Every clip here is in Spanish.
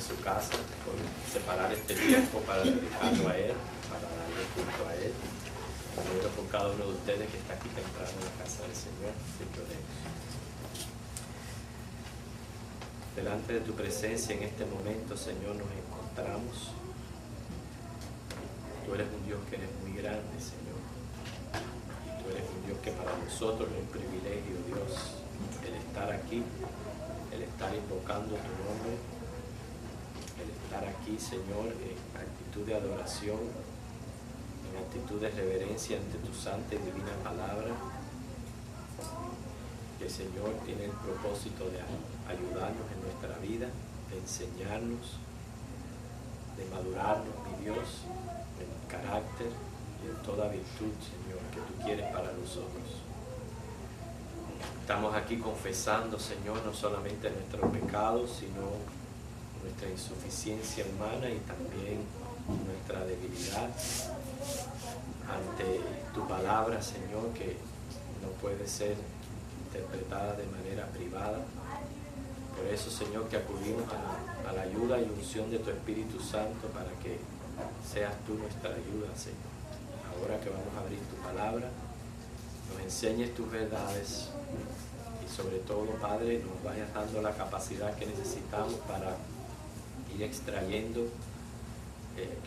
su casa, por separar este tiempo para dedicarlo a Él, para darle culto a Él. Oro por cada uno de ustedes que está aquí temprano en la casa del Señor. Delante de tu presencia en este momento, Señor, nos encontramos. Tú eres un Dios que eres muy grande, Señor. Tú eres un Dios que para nosotros es un privilegio, Dios, el estar aquí, el estar invocando tu nombre, el estar aquí, Señor, en actitud de adoración, en actitud de reverencia ante tu santa y divina palabra, que el Señor tiene el propósito de ayudarnos en nuestra vida, de enseñarnos, de madurarnos, mi Dios, en carácter y en toda virtud, Señor, que tú quieres para nosotros. Estamos aquí confesando, Señor, no solamente nuestros pecados, sino nuestra insuficiencia humana y también nuestra debilidad ante tu palabra, Señor, que no puede ser interpretada de manera privada. Por eso, Señor, que acudimos a la ayuda y unción de tu Espíritu Santo para que seas tú nuestra ayuda, Señor. Ahora que vamos a abrir tu palabra, nos enseñes tus verdades y sobre todo, Padre, nos vayas dando la capacidad que necesitamos para ir extrayendo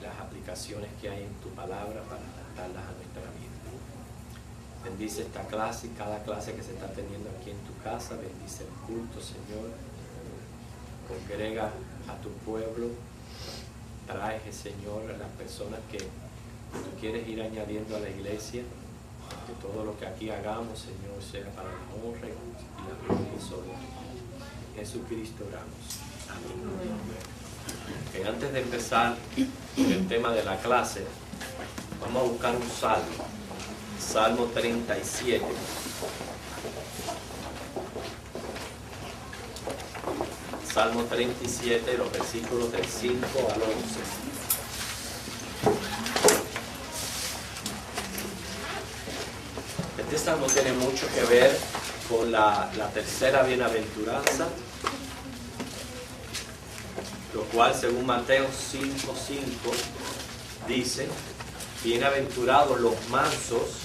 las aplicaciones que hay en tu palabra para adaptarlas a nuestra vida. Bendice esta clase y cada clase que se está teniendo aquí en tu casa. Bendice el culto, Señor. Congrega a tu pueblo. Trae, Señor, a las personas que tú quieres ir añadiendo a la iglesia. Que todo lo que aquí hagamos, Señor, sea para la honra y la gloria sobre Jesucristo oramos. Amén. Okay, antes de empezar el tema de la clase, vamos a buscar un salmo. Salmo 37. Salmo 37, los versículos del 5 al 11. Este salmo tiene mucho que ver con la tercera bienaventuranza, lo cual, según Mateo 5:5, dice: bienaventurados los mansos,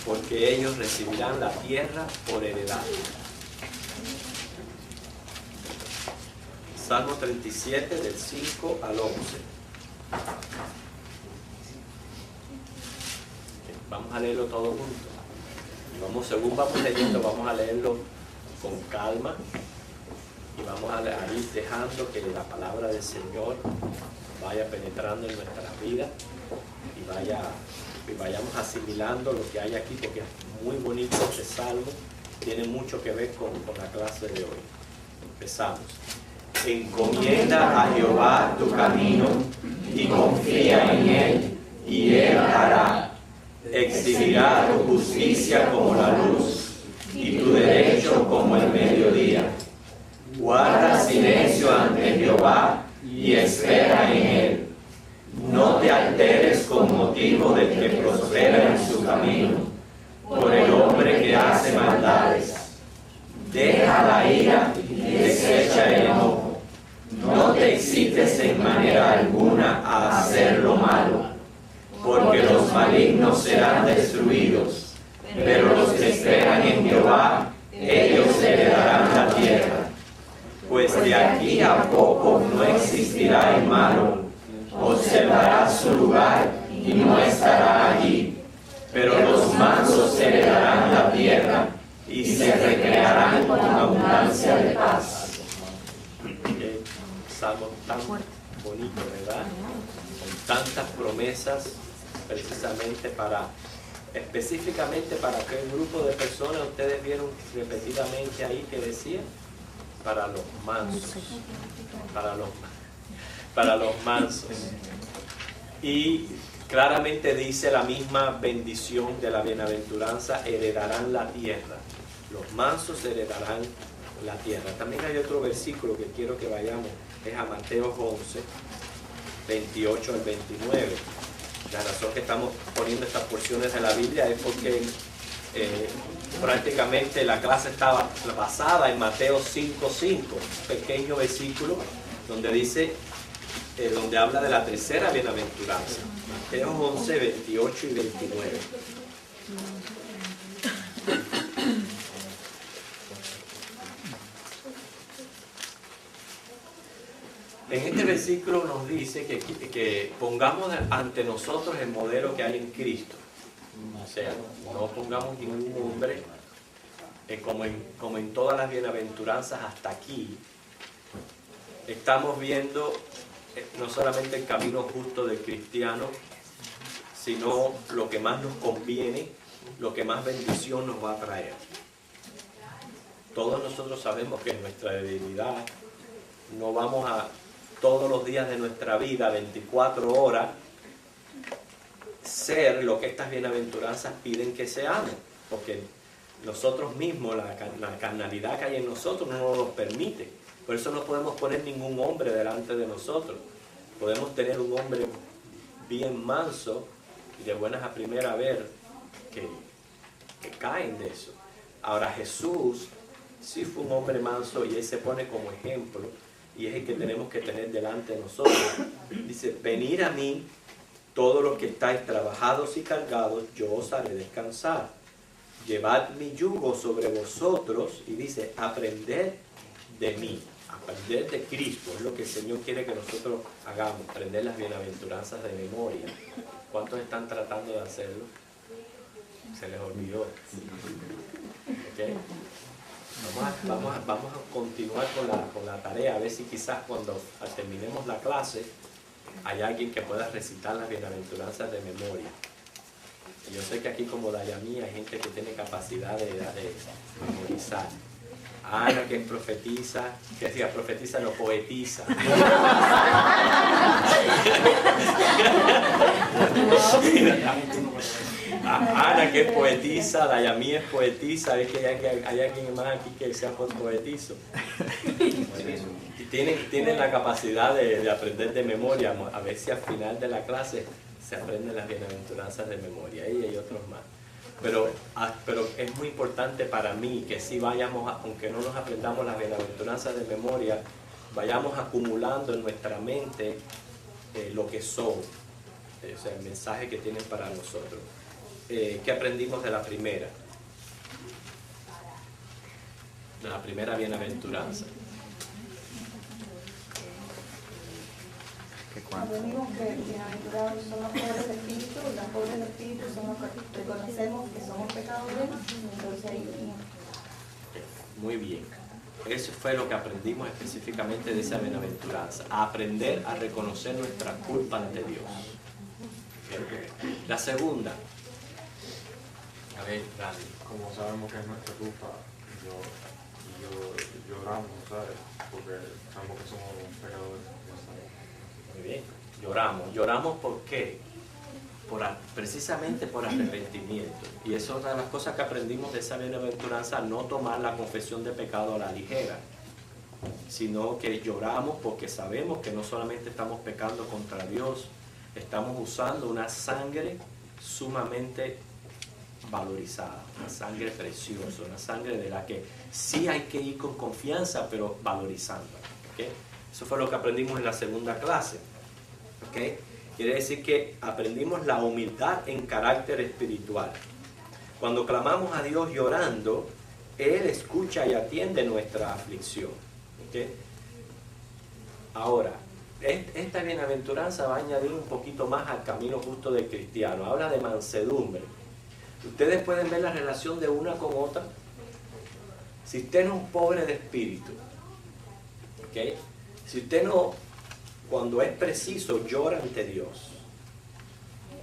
porque ellos recibirán la tierra por heredad. Salmo 37, del 5 al 11. Vamos a leerlo todo junto. Según vamos leyendo, vamos a leerlo con calma y vamos a ir dejando que la palabra del Señor vaya penetrando en nuestra vida y vayamos asimilando lo que hay aquí, porque es muy bonito este salmo, tiene mucho que ver con la clase de hoy. Empezamos. Encomienda a Jehová tu camino y confía en Él, y Él hará. Exhibirá tu justicia como la luz y tu derecho como el mediodía. Guarda silencio ante Jehová y espera en Él. No te alteres con motivo del que prospera en su camino, por el hombre que hace maldades. Deja la ira y desecha el enojo. No te excites en manera alguna a hacer lo malo, porque los malignos serán destruidos, pero los que esperan en Jehová, ellos heredarán la tierra. Pues de aquí a poco no existirá el malo, observará su lugar y no estará allí, pero los mansos heredarán la tierra y se recrearán con abundancia de paz. Salmo tan bonito, ¿verdad? Con tantas promesas, precisamente específicamente para qué grupo de personas ustedes vieron repetidamente ahí que decía: para los mansos, para los mansos. Y claramente dice la misma bendición de la bienaventuranza: heredarán la tierra. Los mansos heredarán la tierra. También hay otro versículo que quiero que vayamos, es a Mateo 11, 28 al 29. La razón que estamos poniendo estas porciones de la Biblia es porque prácticamente la clase estaba basada en Mateo 5:5, pequeño versículo donde dice, donde habla de la tercera bienaventuranza. Mateo 11, 28 y 29. En este versículo nos dice que pongamos ante nosotros el modelo que hay en Cristo. O sea, no pongamos ningún hombre como en todas las bienaventuranzas hasta aquí. Estamos viendo no solamente el camino justo del cristiano, sino lo que más nos conviene, lo que más bendición nos va a traer. Todos nosotros sabemos que en nuestra debilidad no vamos a todos los días de nuestra vida, 24 horas, ser lo que estas bienaventuranzas piden que seamos, porque nosotros mismos, la carnalidad que hay en nosotros no nos lo permite. Por eso no podemos poner ningún hombre delante de nosotros. Podemos tener un hombre bien manso y de buenas a primera ver que caen de eso. Ahora Jesús sí fue un hombre manso y Él se pone como ejemplo y es el que tenemos que tener delante de nosotros. Dice, venid a mí todos los que estáis trabajados y cargados, yo os haré descansar. Llevad mi yugo sobre vosotros y dice, aprended de mí. Aprender de Cristo es lo que el Señor quiere que nosotros hagamos, aprender las bienaventuranzas de memoria. ¿Cuántos están tratando de hacerlo? Se les olvidó. ¿Okay? Vamos a continuar con la tarea, a ver si quizás cuando terminemos la clase hay alguien que pueda recitar las bienaventuranzas de memoria. Yo sé que aquí como Dayamí hay gente que tiene capacidad de memorizar. Ana, que es profetiza, que decía profetiza, no poetiza. Ana, que es poetisa, Dayamí es poetisa, es que hay alguien más aquí que sea poetizo. Tienen la capacidad de aprender de memoria, a ver si al final de la clase se aprenden las bienaventuranzas de memoria, ella y otros más. Pero es muy importante para mí que si vayamos, aunque no nos aprendamos las bienaventuranzas de memoria, vayamos acumulando en nuestra mente lo que son, o sea, el mensaje que tienen para nosotros. ¿Qué aprendimos de la primera? De la primera bienaventuranza. Aprendimos que bienaventurados son los pobres de espíritu, y los pobres de espíritu son los que reconocemos que somos pecadores, entonces ahí venimos. Muy bien. Eso fue lo que aprendimos específicamente de esa bienaventuranza. A aprender a reconocer nuestra culpa ante Dios. La segunda. A ver, Randy. Como sabemos que es nuestra culpa, lloramos, ¿sabes? Porque sabemos que somos pecadores. Muy bien, lloramos ¿por qué? Precisamente por arrepentimiento. Y eso es una de las cosas que aprendimos de esa bienaventuranza, no tomar la confesión de pecado a la ligera, sino que lloramos porque sabemos que no solamente estamos pecando contra Dios, estamos usando una sangre sumamente valorizada, una sangre preciosa, una sangre de la que sí hay que ir con confianza, pero valorizándola. ¿Okay? Eso fue lo que aprendimos en la segunda clase. ¿Okay? Quiere decir que aprendimos la humildad en carácter espiritual. Cuando clamamos a Dios llorando, Él escucha y atiende nuestra aflicción. ¿Okay? Ahora, esta bienaventuranza va a añadir un poquito más al camino justo del cristiano. Habla de mansedumbre. Ustedes pueden ver la relación de una con otra. Si usted no es un pobre de espíritu, ¿okay? Si usted no, cuando es preciso, llora ante Dios,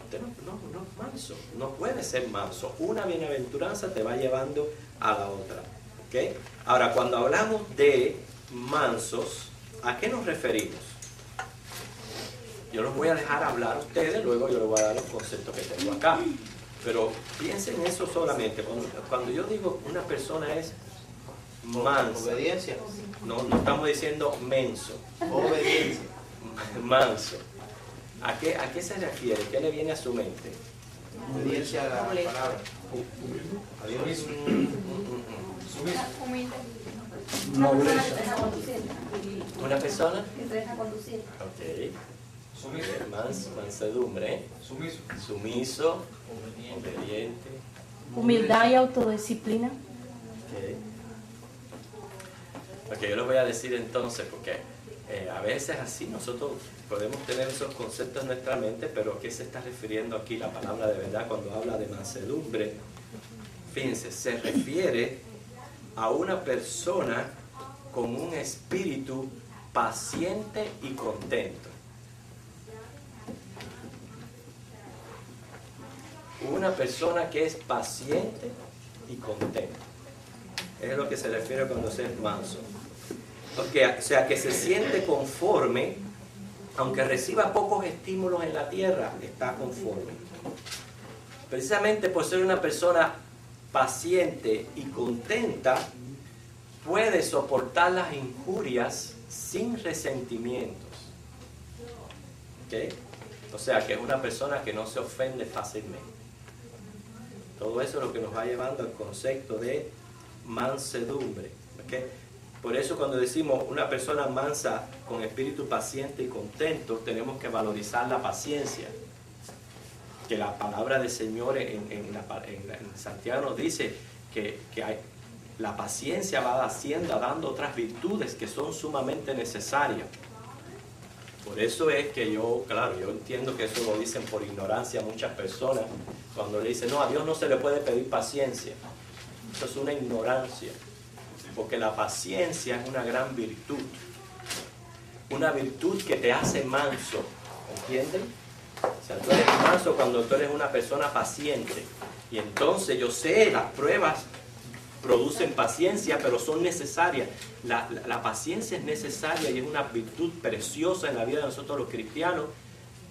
usted no es manso, no puede ser manso. Una bienaventuranza te va llevando a la otra. ¿Okay? Ahora, cuando hablamos de mansos, ¿a qué nos referimos? Yo los voy a dejar hablar a ustedes, luego yo les voy a dar los conceptos que tengo acá. Pero piensen en eso solamente. Cuando yo digo una persona es mansa, Obediencia. no estamos diciendo menso, Obediencia. manso. ¿A qué se refiere? ¿Qué le viene a su mente? Obediencia a la palabra. Humilde. A Dios. Humilde. Una persona que te deja conducir. Una persona, Que te deja conducir. ok, Sumiso. mansedumbre, Sumiso. sumiso, obediente, Humildad y autodisciplina. ok. Ok, yo lo voy a decir entonces porque a veces así nosotros podemos tener esos conceptos en nuestra mente, pero ¿a qué se está refiriendo aquí la palabra de verdad cuando habla de mansedumbre? Fíjense, se refiere a una persona con un espíritu paciente y contento. Una persona que es paciente y contento. Es lo que se refiere cuando se es manso. O sea, que se siente conforme, aunque reciba pocos estímulos en la tierra, está conforme. Precisamente por ser una persona paciente y contenta, puede soportar las injurias sin resentimientos. ¿Ok? O sea, que es una persona que no se ofende fácilmente. Todo eso es lo que nos va llevando al concepto de mansedumbre. ¿Ok? Por eso cuando decimos una persona mansa con espíritu paciente y contento, tenemos que valorizar la paciencia. Que la palabra del Señor en Santiago nos dice que la paciencia va dando otras virtudes que son sumamente necesarias. Por eso es que yo entiendo que eso lo dicen por ignorancia muchas personas, cuando le dicen, no, a Dios no se le puede pedir paciencia. Eso es una ignorancia, porque la paciencia es una gran virtud. Una virtud que te hace manso, ¿entienden? O sea, tú eres manso cuando tú eres una persona paciente. Y entonces yo sé, las pruebas producen paciencia, pero son necesarias. La paciencia es necesaria y es una virtud preciosa en la vida de nosotros los cristianos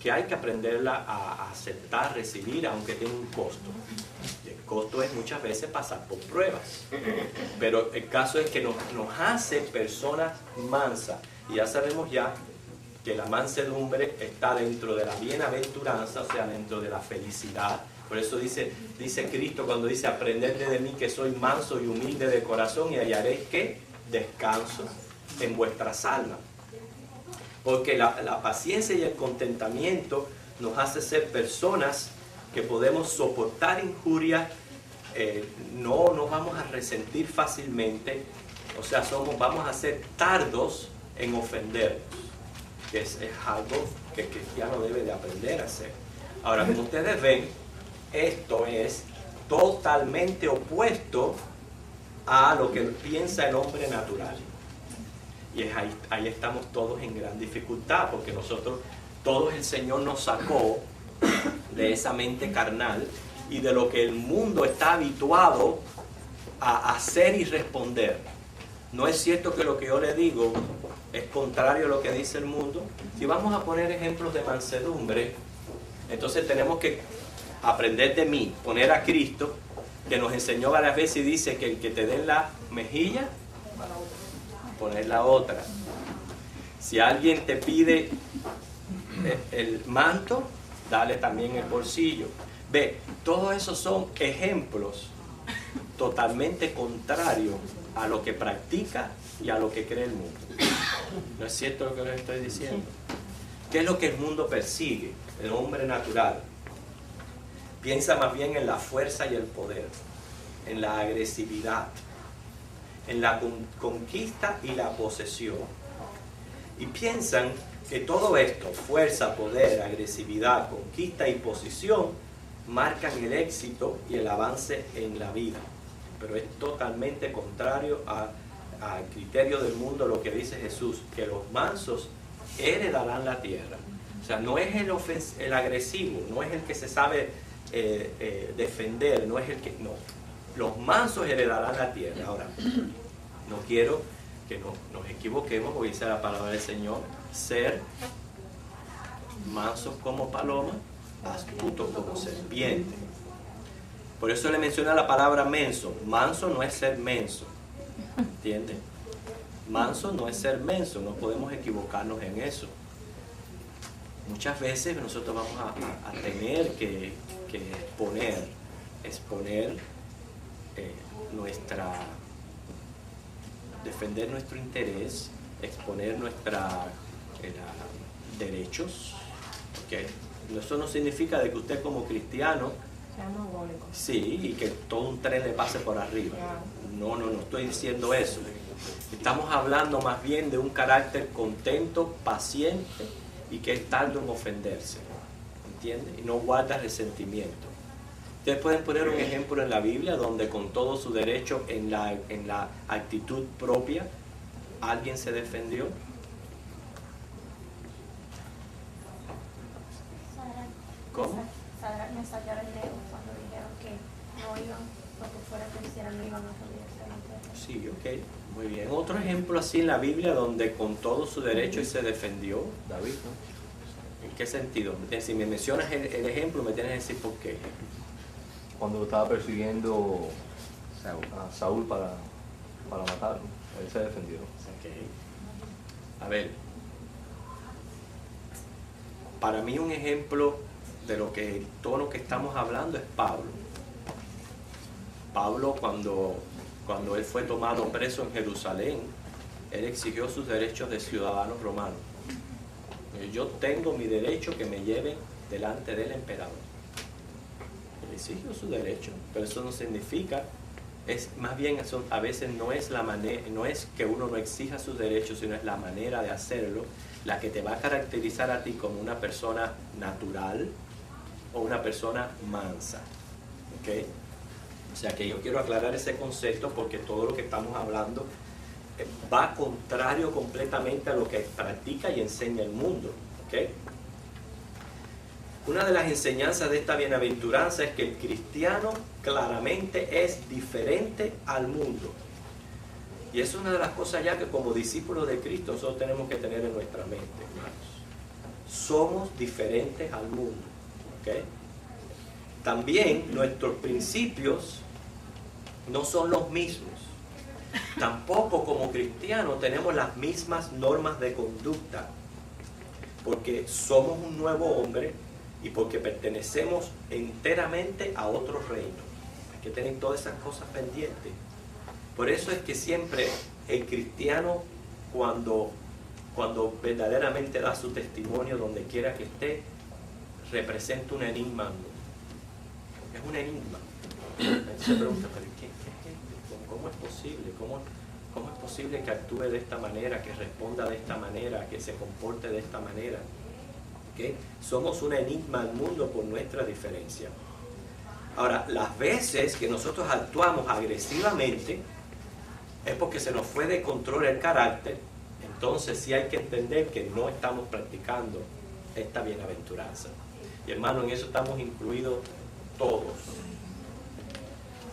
que hay que aprenderla a aceptar, recibir, aunque tenga un costo. Y el costo es muchas veces pasar por pruebas. Pero el caso es que nos hace personas mansas. Y ya sabemos ya que la mansedumbre está dentro de la bienaventuranza, o sea, dentro de la felicidad. Por eso dice Cristo cuando dice, aprended de mí que soy manso y humilde de corazón y hallaréis ¿qué? Descanso en vuestras almas. Porque la paciencia y el contentamiento nos hace ser personas que podemos soportar injurias, no nos vamos a resentir fácilmente, o sea, vamos a ser tardos en ofendernos, que es algo que el cristiano debe de aprender a hacer. Ahora, como ustedes ven, esto es totalmente opuesto a lo que piensa el hombre natural. Y ahí estamos todos en gran dificultad, porque todos el Señor nos sacó de esa mente carnal y de lo que el mundo está habituado a hacer y responder. No es cierto que lo que yo le digo es contrario a lo que dice el mundo. Si vamos a poner ejemplos de mansedumbre, entonces tenemos que aprender de mí, poner a Cristo, que nos enseñó varias veces y dice que el que te dé la mejilla, poner la otra. Si alguien te pide el manto, dale también el bolsillo. Ve, todos esos son ejemplos totalmente contrarios a lo que practica y a lo que cree el mundo. ¿No es cierto lo que les estoy diciendo? ¿Qué es lo que el mundo persigue? El hombre natural piensa más bien en la fuerza y el poder, en la agresividad, en la conquista y la posesión. Y piensan que todo esto, fuerza, poder, agresividad, conquista y posesión, marcan el éxito y el avance en la vida. Pero es totalmente contrario al criterio del mundo, lo que dice Jesús, que los mansos heredarán la tierra. O sea, no es el agresivo, no es el que se sabe defender, no es el que... No, los mansos heredarán la tierra. Ahora, no quiero que nos equivoquemos, porque dice la palabra del Señor, ser mansos como paloma, astutos como serpiente. Por eso le menciona la palabra menso. Manso no es ser menso, ¿entiendes? Manso no es ser menso, no podemos equivocarnos en eso. Muchas veces nosotros vamos a tener que exponer defender nuestro interés, exponer nuestros derechos. ¿Okay? Eso no significa de que usted como cristiano, sí, y que todo un tren le pase por arriba. No estoy diciendo eso. Estamos hablando más bien de un carácter contento, paciente y que es tardo en ofenderse. ¿Entiende? Y no guarda resentimiento. Ustedes pueden poner un ejemplo en la Biblia donde con todo su derecho en la actitud propia alguien se defendió. ¿Cómo? Me sacaron el dedo cuando dijeron que no iban, porque fuera cristiano no iban a poder ser. Sí, ok, muy bien. Otro ejemplo así en la Biblia donde con todo su derecho y se defendió, David, ¿no? ¿En qué sentido? Si me mencionas el ejemplo, me tienes que decir por qué. Cuando estaba persiguiendo a Saúl para matarlo, él se defendió. Okay. A ver, para mí un ejemplo de todo lo que estamos hablando es Pablo. Pablo cuando él fue tomado preso en Jerusalén, él exigió sus derechos de ciudadano romano. Yo tengo mi derecho que me lleven delante del emperador. Él exigió su derecho, pero eso no significa, más bien eso a veces no es que uno no exija sus derechos, sino es la manera de hacerlo la que te va a caracterizar a ti como una persona natural o una persona mansa. ¿Okay? O sea que yo quiero aclarar ese concepto porque todo lo que estamos hablando va contrario completamente a lo que practica y enseña el mundo. ¿Okay? Una de las enseñanzas de esta bienaventuranza es que el cristiano claramente es diferente al mundo. Y es una de las cosas ya que como discípulos de Cristo nosotros tenemos que tener en nuestra mente, hermanos. Somos diferentes al mundo. ¿Okay? También nuestros principios no son los mismos. Tampoco como cristianos tenemos las mismas normas de conducta, porque somos un nuevo hombre y porque pertenecemos enteramente a otro reino. Hay que tener todas esas cosas pendientes. Por eso es que siempre el cristiano cuando verdaderamente da su testimonio donde quiera que esté, representa un enigma. Es un enigma. Se pregunta, ¿pero cómo es posible? ¿Cómo es posible que actúe de esta manera, que responda de esta manera, que se comporte de esta manera? ¿Okay? Somos un enigma al mundo por nuestra diferencia. Ahora, las veces que nosotros actuamos agresivamente es porque se nos fue de control el carácter. Entonces sí hay que entender que no estamos practicando esta bienaventuranza. Y hermano, en eso estamos incluidos todos.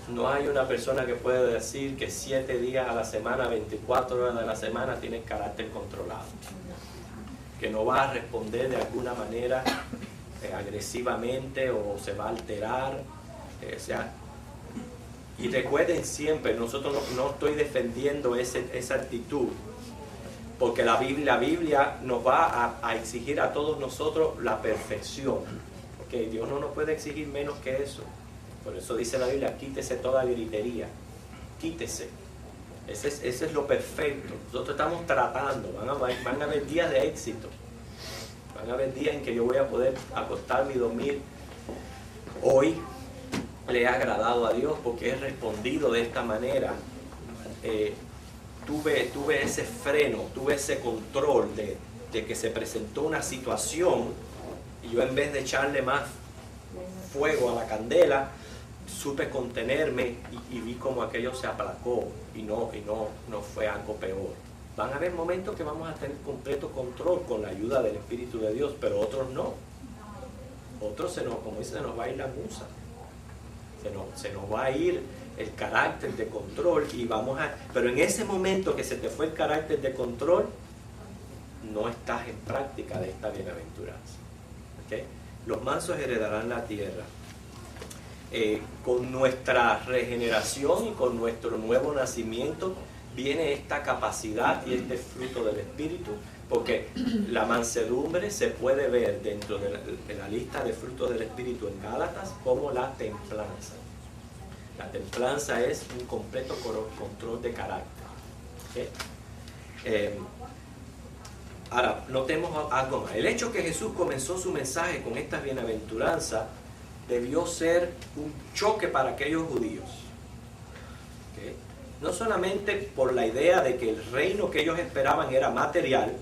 No hay una persona que pueda decir que 7 días a la semana, 24 horas de la semana tiene carácter controlado. Que no va a responder de alguna manera agresivamente o se va a alterar. Y recuerden siempre, nosotros no estoy defendiendo esa actitud, porque la Biblia nos va a exigir a todos nosotros la perfección. Okay, Dios no nos puede exigir menos que eso. Por eso dice la Biblia, quítese toda gritería, quítese. Ese es lo perfecto. Nosotros estamos tratando, van a haber días de éxito. Van a haber días en que yo voy a poder acostarme y dormir. Hoy le he agradado a Dios porque he respondido de esta manera. Tuve ese freno, tuve ese control de que se presentó una situación y yo en vez de echarle más fuego a la candela, supe contenerme y vi como aquello se aplacó y no fue algo peor. Van a haber momentos que vamos a tener completo control con la ayuda del Espíritu de Dios, pero otros no. Otros como dice, se nos va a ir la musa. Se nos va a ir el carácter de control pero en ese momento que se te fue el carácter de control, no estás en práctica de esta bienaventuranza. ¿Okay? Los mansos heredarán la tierra. Con nuestra regeneración y con nuestro nuevo nacimiento viene esta capacidad y este fruto del Espíritu, porque la mansedumbre se puede ver dentro de la lista de frutos del Espíritu en Gálatas como la templanza. La templanza es un completo control de carácter. ¿Okay? Ahora, notemos algo más. El hecho que Jesús comenzó su mensaje con estas bienaventuranzas debió ser un choque para aquellos judíos. ¿Ok? No solamente por la idea de que el reino que ellos esperaban era material,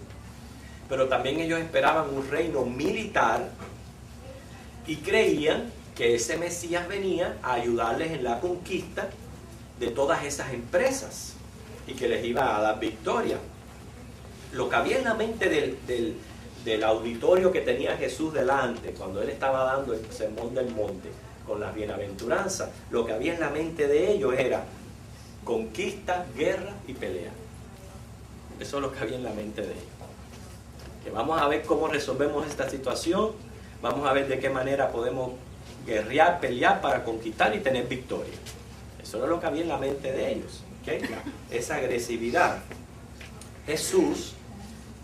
pero también ellos esperaban un reino militar y creían que ese Mesías venía a ayudarles en la conquista de todas esas empresas y que les iba a dar victoria. Lo que había en la mente del auditorio que tenía Jesús delante, cuando él estaba dando el sermón del monte con las bienaventuranzas, lo que había en la mente de ellos era conquista, guerra y pelea. Eso es lo que había en la mente de ellos. Que vamos a ver cómo resolvemos esta situación, vamos a ver de qué manera podemos guerrear, pelear para conquistar y tener victoria. Eso era lo que había en la mente de ellos, ¿okay? Esa agresividad. Jesús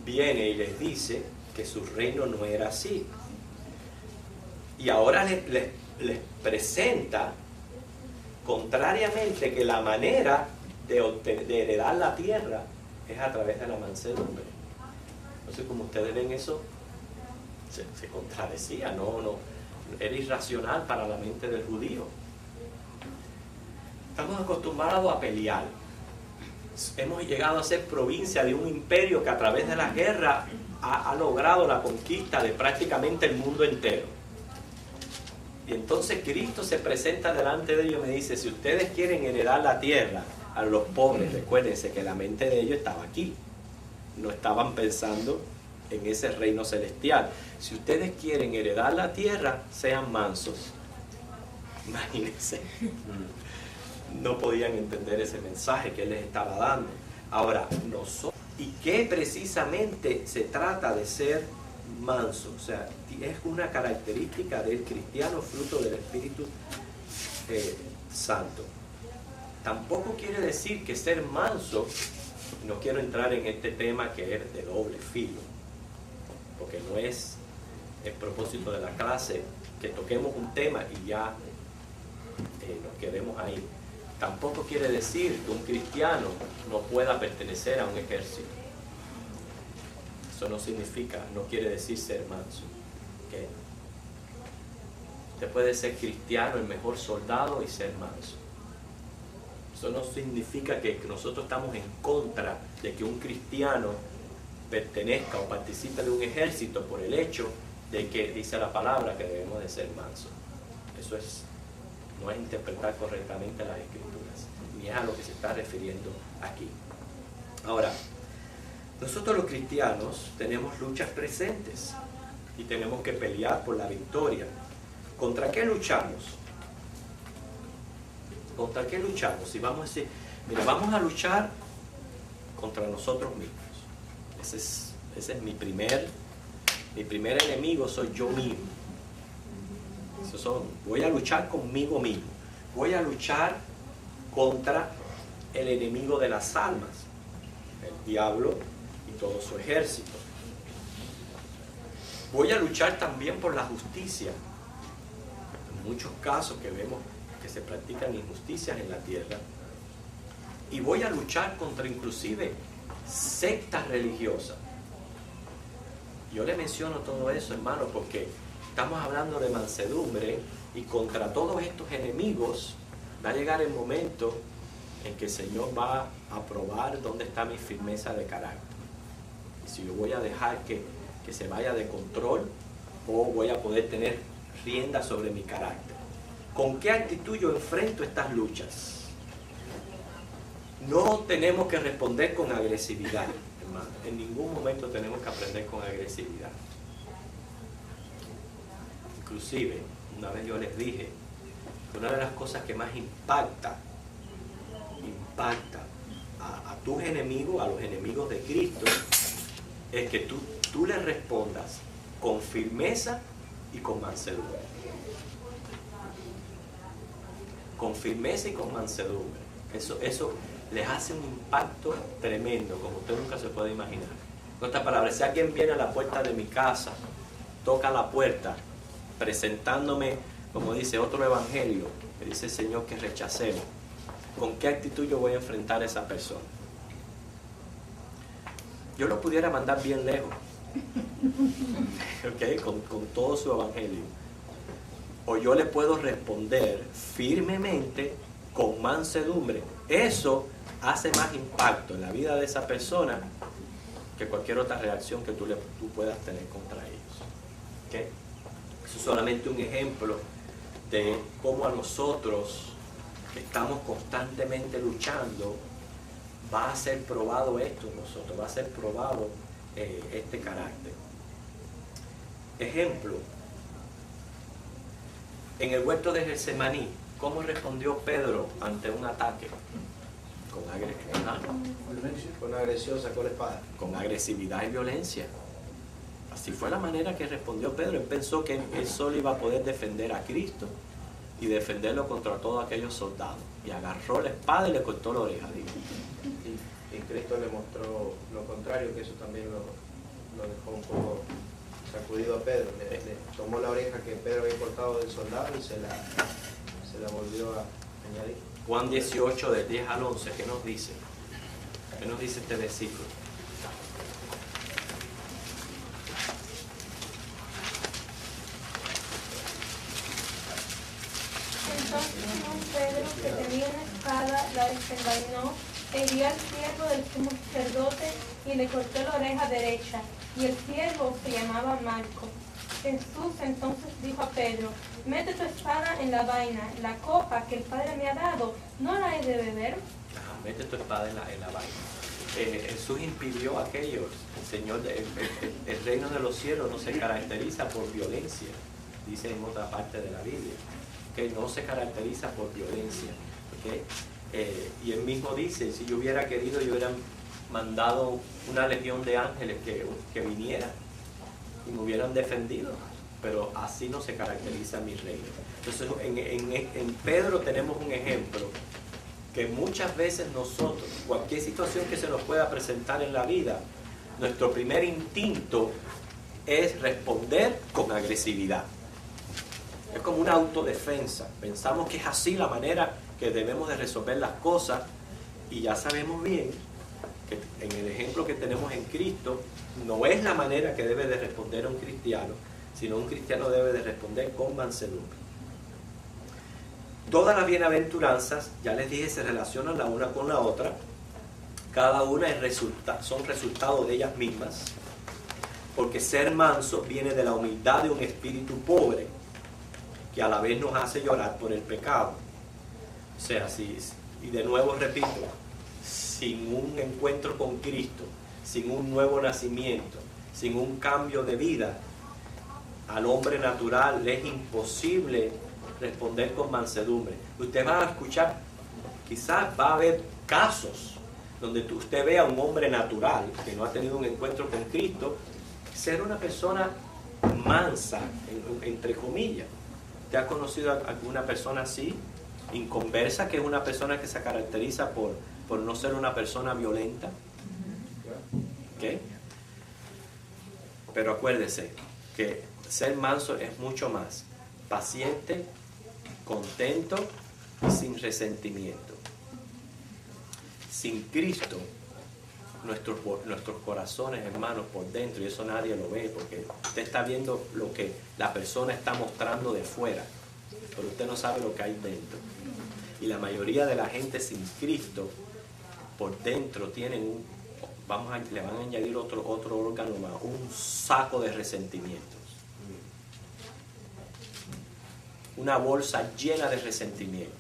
viene y les dice que su reino no era así. Y ahora les presenta, contrariamente, que la manera de heredar la tierra es a través de la mansedumbre. Entonces, como ustedes ven eso, se contradecía, no, era irracional para la mente del judío. Estamos acostumbrados a pelear. Hemos llegado a ser provincia de un imperio que a través de la guerra ha logrado la conquista de prácticamente el mundo entero. Y entonces Cristo se presenta delante de ellos y me dice, si ustedes quieren heredar la tierra a los pobres, recuérdense que la mente de ellos estaba aquí. No estaban pensando en ese reino celestial. Si ustedes quieren heredar la tierra, sean mansos. Imagínense. No podían entender ese mensaje que él les estaba dando. Ahora, nosotros, ¿y qué precisamente se trata de ser manso? O sea, es una característica del cristiano fruto del Espíritu Santo. Tampoco quiere decir que ser manso, no quiero entrar en este tema que es de doble filo, porque no es el propósito de la clase que toquemos un tema y ya nos quedemos ahí. Tampoco quiere decir que un cristiano no pueda pertenecer a un ejército. Eso no significa, no quiere decir ser manso. ¿Okay? Usted puede ser cristiano, el mejor soldado y ser manso. Eso no significa que nosotros estamos en contra de que un cristiano pertenezca o participe de un ejército por el hecho de que dice la palabra que debemos de ser mansos. Eso no es interpretar correctamente las Escrituras, ni es a lo que se está refiriendo aquí. Ahora, nosotros los cristianos tenemos luchas presentes y tenemos que pelear por la victoria. ¿Contra qué luchamos? ¿Contra qué luchamos? Si vamos a decir, mira, vamos a luchar contra nosotros mismos. Ese es mi primer enemigo, soy yo mismo. Voy a luchar conmigo mismo. Voy a luchar contra el enemigo de las almas, el diablo y todo su ejército. Voy a luchar también por la justicia. En muchos casos que vemos que se practican injusticias en la tierra. Y voy a luchar contra inclusive sectas religiosas. Yo le menciono todo eso, hermano, porque estamos hablando de mansedumbre y contra todos estos enemigos va a llegar el momento en que el Señor va a probar dónde está mi firmeza de carácter. Y si yo voy a dejar que se vaya de control o voy a poder tener rienda sobre mi carácter. ¿Con qué actitud yo enfrento estas luchas? No tenemos que responder con agresividad, hermano. En ningún momento tenemos que aprender con agresividad. Inclusive, una vez yo les dije que una de las cosas que más impacta a tus enemigos, a los enemigos de Cristo, es que tú les respondas con firmeza y con mansedumbre. Con firmeza y con mansedumbre. Eso les hace un impacto tremendo, como usted nunca se puede imaginar. Con esta palabra, si alguien viene a la puerta de mi casa, toca la puerta, presentándome, como dice otro evangelio, que dice el Señor que rechacemos, ¿con qué actitud yo voy a enfrentar a esa persona? yo lo pudiera mandar bien lejos, ¿ok? Con todo su evangelio. O yo le puedo responder firmemente con mansedumbre. Eso hace más impacto en la vida de esa persona que cualquier otra reacción que tú puedas tener contra ellos. ¿Okay? Eso es solamente un ejemplo de cómo a nosotros, que estamos constantemente luchando, va a ser probado esto en nosotros, va a ser probado este carácter. Ejemplo, en el huerto de Getsemaní, ¿cómo respondió Pedro ante un ataque? Con agresión sacó la espada. Con agresividad y violencia. Así fue la manera que respondió Pedro. Él pensó que él solo iba a poder defender a Cristo y defenderlo contra todos aquellos soldados. Y agarró la espada y le cortó la oreja. Y Cristo le mostró lo contrario, que eso también lo dejó un poco sacudido a Pedro. Le tomó la oreja que Pedro había cortado del soldado y se la volvió a añadir. Juan 18, del 10 al 11, ¿qué nos dice? ¿Qué nos dice este versículo? Entonces Simón Pedro, que tenía una espada, la desenvainó, hirió al siervo del sumo sacerdote y le cortó la oreja derecha, y el siervo se llamaba Malco. Jesús entonces dijo a Pedro: mete tu espada en la vaina, la copa que el Padre me ha dado, ¿no la he de beber? Mete tu espada en la vaina. Jesús impidió a aquellos. El reino de los cielos no se caracteriza por violencia, dice en otra parte de la Biblia, que no se caracteriza por violencia. ¿Okay? Y él mismo dice, si yo hubiera querido, yo hubiera mandado una legión de ángeles que vinieran y me hubieran defendido, pero así no se caracteriza mi reino. Entonces en Pedro tenemos un ejemplo que muchas veces nosotros, cualquier situación que se nos pueda presentar en la vida, nuestro primer instinto es responder con agresividad. Es como una autodefensa. Pensamos que es así la manera que debemos de resolver las cosas, y ya sabemos bien que en el ejemplo que tenemos en Cristo no es la manera que debe de responder un cristiano, sino un cristiano debe de responder con mansedumbre. Todas las bienaventuranzas, ya les dije, se relacionan la una con la otra. Cada una son resultado de ellas mismas, porque ser manso viene de la humildad de un espíritu pobre, que a la vez nos hace llorar por el pecado. O sea, y de nuevo repito, sin un encuentro con Cristo, sin un nuevo nacimiento, sin un cambio de vida, al hombre natural le es imposible responder con mansedumbre. Usted va a escuchar, quizás va a haber casos donde usted vea a un hombre natural que no ha tenido un encuentro con Cristo ser una persona mansa, entre comillas. ¿Te ha conocido a alguna persona así, inconversa, que es una persona que se caracteriza por no ser una persona violenta? ¿Okay? Pero acuérdese que ser manso es mucho más paciente, contento y sin resentimiento. Sin Cristo, nuestros corazones, hermanos, por dentro, y eso nadie lo ve, porque usted está viendo lo que la persona está mostrando de fuera, pero usted no sabe lo que hay dentro. Y la mayoría de la gente sin Cristo, por dentro tienen le van a añadir otro órgano más, un saco de resentimientos. Una bolsa llena de resentimiento.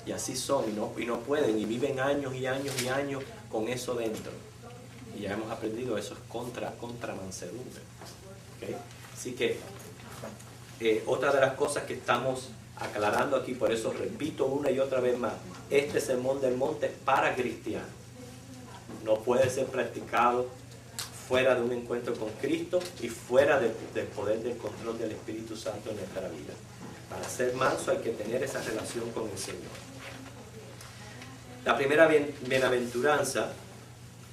Y así son, y no pueden, y viven años y años y años con eso dentro. Y ya hemos aprendido, eso es contra mansedumbre. ¿Okay? Así que otra de las cosas que estamos aclarando aquí, por eso repito una y otra vez más, este sermón del monte es para cristianos. No puede ser practicado fuera de un encuentro con Cristo y fuera del poder del control del Espíritu Santo en nuestra vida. Para ser manso hay que tener esa relación con el Señor. La primera bienaventuranza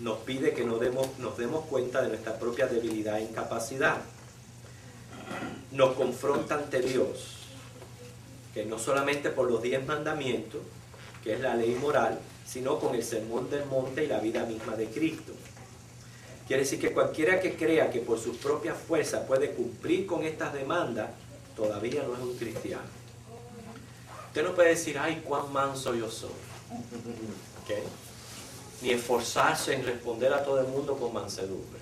nos pide que nos demos cuenta de nuestra propia debilidad e incapacidad. Nos confronta ante Dios, que no solamente por los 10 mandamientos, que es la ley moral, sino con el sermón del monte y la vida misma de Cristo. Quiere decir que cualquiera que crea que por sus propias fuerzas puede cumplir con estas demandas, todavía no es un cristiano. Usted no puede decir, ay, cuán manso yo soy. ¿Okay? Ni esforzarse en responder a todo el mundo con mansedumbre.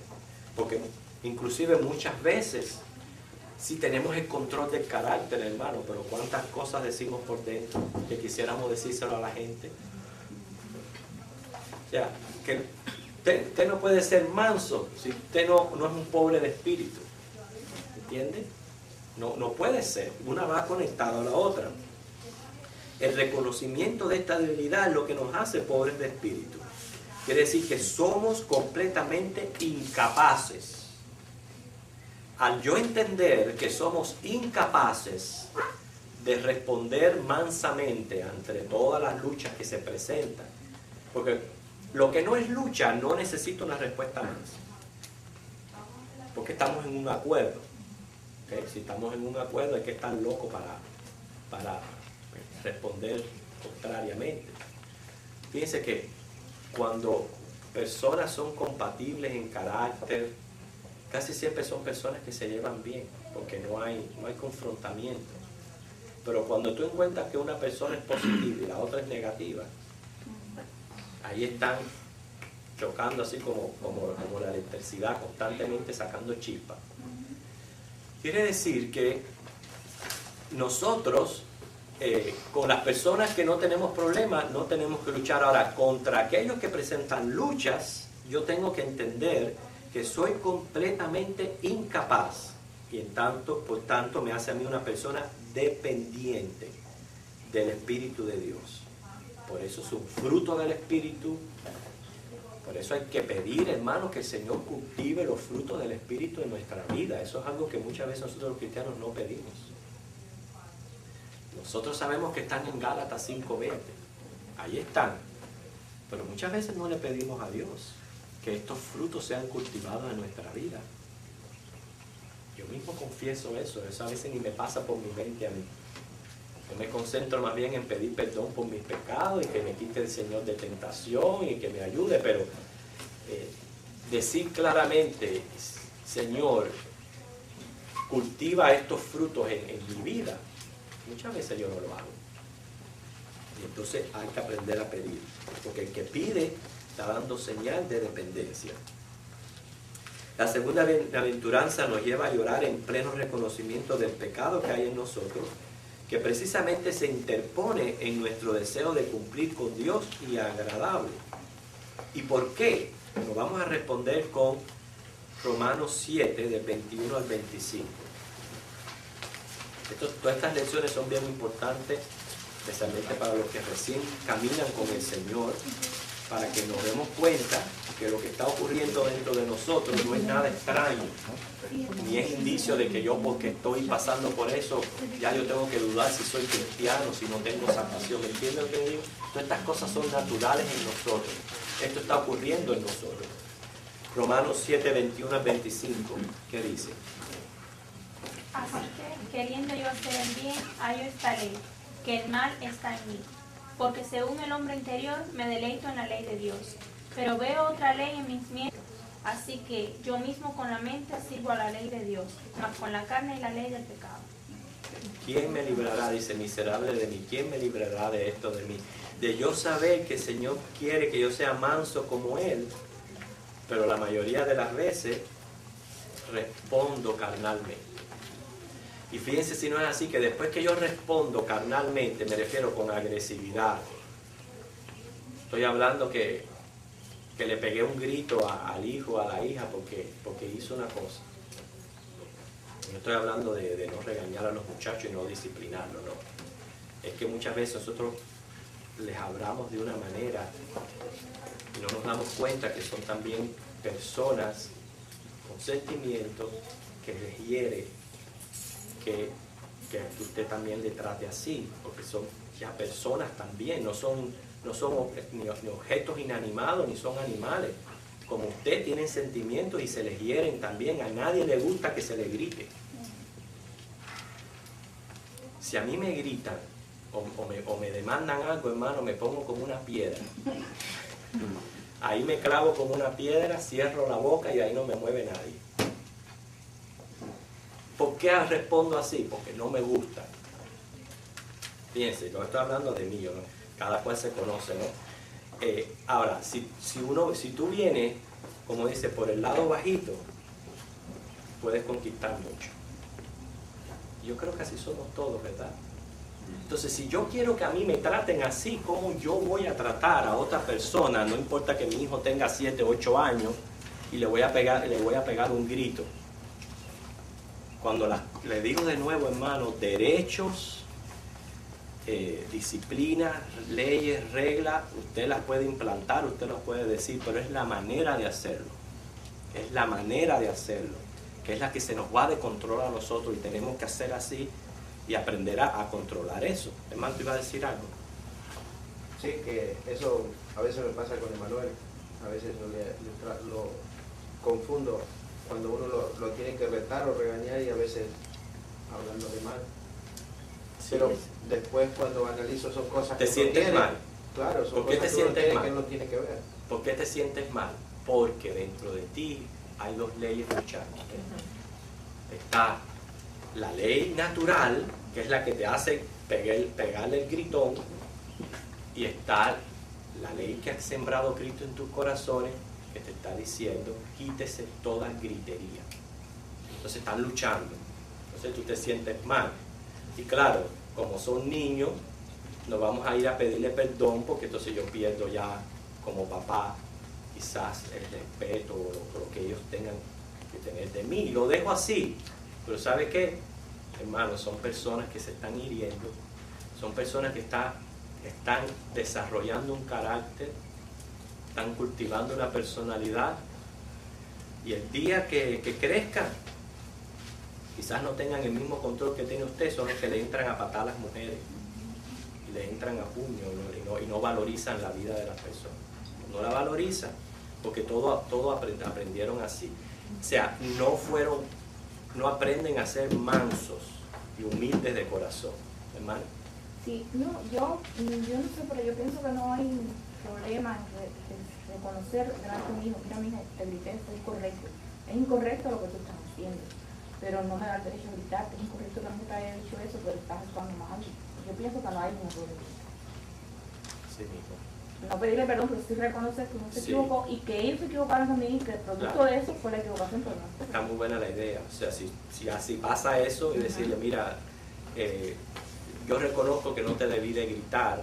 Porque inclusive muchas veces, sí tenemos el control del carácter, hermano, pero cuántas cosas decimos por dentro que quisiéramos decírselo a la gente. O sea, que usted no puede ser manso si usted no es un pobre de espíritu. ¿Entiende? No puede ser. Una va conectada a la otra. El reconocimiento de esta debilidad es lo que nos hace pobres de espíritu. Quiere decir que somos completamente incapaces. Al yo entender que somos incapaces de responder mansamente ante todas las luchas que se presentan, porque lo que no es lucha no necesita una respuesta mansa, porque estamos en un acuerdo. ¿Okay? Si estamos en un acuerdo hay que estar loco para responder contrariamente. Fíjense que cuando personas son compatibles en carácter, casi siempre son personas que se llevan bien, porque no hay confrontamiento. Pero cuando tú encuentras que una persona es positiva y la otra es negativa, ahí están chocando así como la electricidad, constantemente sacando chispas. Quiere decir que nosotros, con las personas que no tenemos problemas, no tenemos que luchar. Ahora, contra aquellos que presentan luchas, yo tengo que entender que soy completamente incapaz y por tanto me hace a mí una persona dependiente del Espíritu de Dios. Por eso es un fruto del Espíritu. Por eso hay que pedir, hermanos, que el Señor cultive los frutos del Espíritu en nuestra vida. Eso es algo que muchas veces nosotros los cristianos no pedimos. Nosotros sabemos que están en Gálatas 5:20. Ahí están. Pero muchas veces no le pedimos a Dios que estos frutos sean cultivados en nuestra vida. Yo mismo confieso eso a veces ni me pasa por mi mente a mí. Yo me concentro más bien en pedir perdón por mis pecados y que me quite el Señor de tentación y que me ayude, pero decir claramente, Señor, cultiva estos frutos en mi vida, muchas veces yo no lo hago. Y entonces hay que aprender a pedir, porque el que pide está dando señal de dependencia. La segunda bienaventuranza nos lleva a llorar en pleno reconocimiento del pecado que hay en nosotros, que precisamente se interpone en nuestro deseo de cumplir con Dios y agradable. ¿Y por qué? Lo vamos a responder con Romanos 7, del 21 al 25. Todas estas lecciones son bien importantes, especialmente para los que recién caminan con el Señor, para que nos demos cuenta que lo que está ocurriendo dentro de nosotros no es nada extraño, ni es indicio de que yo, porque estoy pasando por eso, ya yo tengo que dudar si soy cristiano, si no tengo salvación. ¿Entienden lo que digo? Todas estas cosas son naturales en nosotros. Esto está ocurriendo en nosotros. Romanos 7, 21 al 25, ¿qué dice? Así que, queriendo yo hacer el bien, hallo esta ley, que el mal está en mí. Porque según el hombre interior, me deleito en la ley de Dios. Pero veo otra ley en mis miembros. Así que yo mismo con la mente sirvo a la ley de Dios, mas con la carne y la ley del pecado. ¿Quién me librará? Dice, miserable de mí. ¿Quién me librará de esto de mí? De yo saber que el Señor quiere que yo sea manso como Él, pero la mayoría de las veces respondo carnalmente. Y fíjense si no es así, que después que yo respondo carnalmente, me refiero con agresividad. Estoy hablando que le pegué un grito al hijo, a la hija, porque hizo una cosa. No estoy hablando de no regañar a los muchachos y no disciplinarlos, no. Es que muchas veces nosotros les hablamos de una manera y no nos damos cuenta que son también personas con sentimientos que les hiere que usted también le trate así, porque son ya personas también, no son ni objetos inanimados, ni son animales. Como usted, tienen sentimientos y se les hieren también. A nadie le gusta que se le grite. Si a mí me gritan o me demandan algo, hermano, me pongo como una piedra. ahí me clavo como una piedra, cierro la boca y ahí no me mueve nadie. ¿Por qué respondo así? Porque no me gusta. Fíjense, yo estoy hablando de mí, ¿no? Cada cual se conoce, ¿no? Ahora, si tú vienes, como dice, por el lado bajito, puedes conquistar mucho. Yo creo que así somos todos, ¿verdad? Entonces, si yo quiero que a mí me traten así, ¿cómo yo voy a tratar a otra persona? No importa que mi hijo tenga 7, 8 años y le voy a pegar un grito. Cuando le digo de nuevo, hermano, derechos, disciplina, leyes, reglas, usted las puede implantar, usted las puede decir, pero es la manera de hacerlo. Es la manera de hacerlo, que es la que se nos va de control a nosotros y tenemos que hacer así y aprender a controlar eso. Hermano, ¿te iba a decir algo? Sí, que eso a veces me pasa con Emanuel. A veces lo confundo cuando uno lo tiene que retar o regañar y a veces hablando de mal. Sí. Pero después cuando analizo son cosas que ¿Te uno sientes quiere. mal? Claro, son ¿Por qué cosas te que uno sientes quiere mal? que él no tiene que ver. ¿Por qué te sientes mal? Porque dentro de ti hay dos leyes luchando. Está la ley natural, que es la que te hace pegarle el gritón, y está la ley que ha sembrado Cristo en tus corazones, que te está diciendo, quítese toda gritería. Entonces están luchando. Entonces tú te sientes mal. Y claro, como son niños, nos vamos a ir a pedirle perdón, porque entonces yo pierdo ya como papá quizás el respeto o lo que ellos tengan que tener de mí. Y lo dejo así. Pero ¿sabe qué? Hermanos, son personas que se están hiriendo, son personas que están desarrollando un carácter, están cultivando una personalidad, y el día que crezcan, quizás no tengan el mismo control que tiene usted, son los que le entran a patar a las mujeres, y le entran a puño, y no valorizan la vida de las personas. No la valorizan, porque todo aprendieron así. O sea, no aprenden a ser mansos y humildes de corazón, hermano. Sí, no, yo no sé, pero yo pienso que no hay problema en reconocer delante de mi hijo, mira, mija, te grité, esto es incorrecto. Es incorrecto lo que tú estás haciendo, pero no me da el derecho a gritarte. Es incorrecto que no te haya dicho eso, pero estás actuando mal. Yo pienso que no hay ningún problema. Sí mismo. No pedirle perdón, pero sí reconocer que uno se Sí. equivocó y que ellos se equivocaron también y que el producto Claro. de eso fue la equivocación, pero no. Está muy buena la idea. O sea, si así pasa eso y decirle, mira, yo reconozco que no te debí de gritar,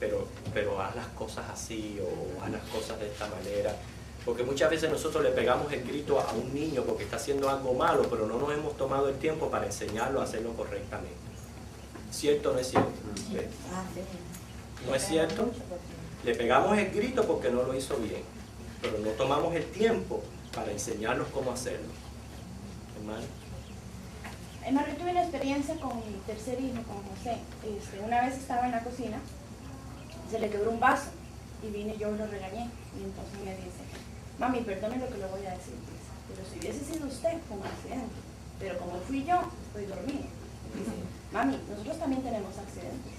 pero haz las cosas así o haz las cosas de esta manera. Porque muchas veces nosotros le pegamos el grito a un niño porque está haciendo algo malo, pero no nos hemos tomado el tiempo para enseñarlo a hacerlo correctamente. ¿Cierto o no es cierto? Ah, sí. ¿No es cierto? Le pegamos el grito porque no lo hizo bien, pero no tomamos el tiempo para enseñarlos cómo hacerlo. Hermano. Hermano, yo tuve una experiencia con mi tercer hijo, con José. Una vez estaba en la cocina, se le quebró un vaso y vine yo y lo regañé. Y entonces me dice, mami, perdone lo que le voy a decir, pero si hubiese sido usted, fue un accidente. Pero como fui yo, estoy dormida. Dice, mami, nosotros también tenemos accidentes.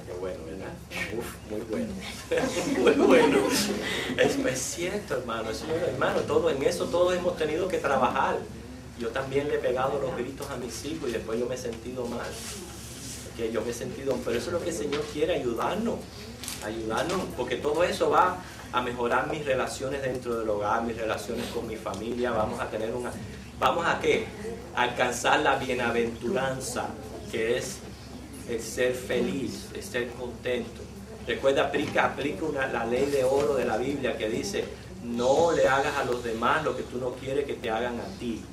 Qué bueno, ¿verdad? Uf, muy bueno. Muy bueno. Es cierto, hermano. En eso todos hemos tenido que trabajar. Yo también le he pegado los gritos a mis hijos y después yo me he sentido mal. Pero eso es lo que el Señor quiere, ayudarnos, porque todo eso va a mejorar mis relaciones dentro del hogar, mis relaciones con mi familia. Vamos a ¿qué? Alcanzar la bienaventuranza, que es el ser feliz, el ser contento. Recuerda, aplica la ley de oro de la Biblia que dice, no le hagas a los demás lo que tú no quieres que te hagan a ti.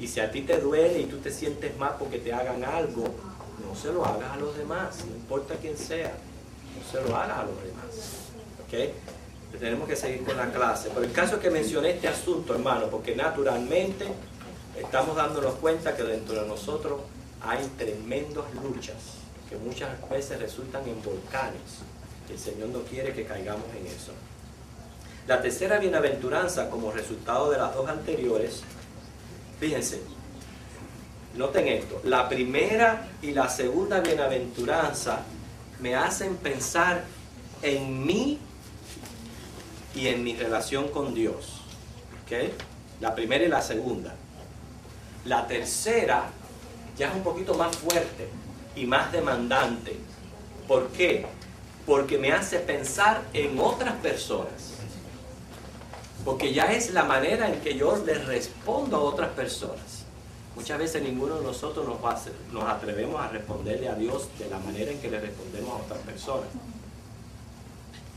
Y si a ti te duele y tú te sientes mal porque te hagan algo, no se lo hagas a los demás, no importa quién sea, no se lo hagas a los demás. ¿Ok? Tenemos que seguir con la clase. Pero el caso es que mencioné este asunto, hermano, porque naturalmente estamos dándonos cuenta que dentro de nosotros hay tremendas luchas que muchas veces resultan en volcanes. El Señor no quiere que caigamos en eso. La tercera bienaventuranza, como resultado de las dos anteriores, fíjense, noten esto, la primera y la segunda bienaventuranza me hacen pensar en mí y en mi relación con Dios. ¿Okay? La primera y la segunda. La tercera ya es un poquito más fuerte y más demandante. ¿Por qué? Porque me hace pensar en otras personas. Porque ya es la manera en que yo les respondo a otras personas. Muchas veces ninguno de nosotros nos atrevemos a responderle a Dios de la manera en que le respondemos a otras personas.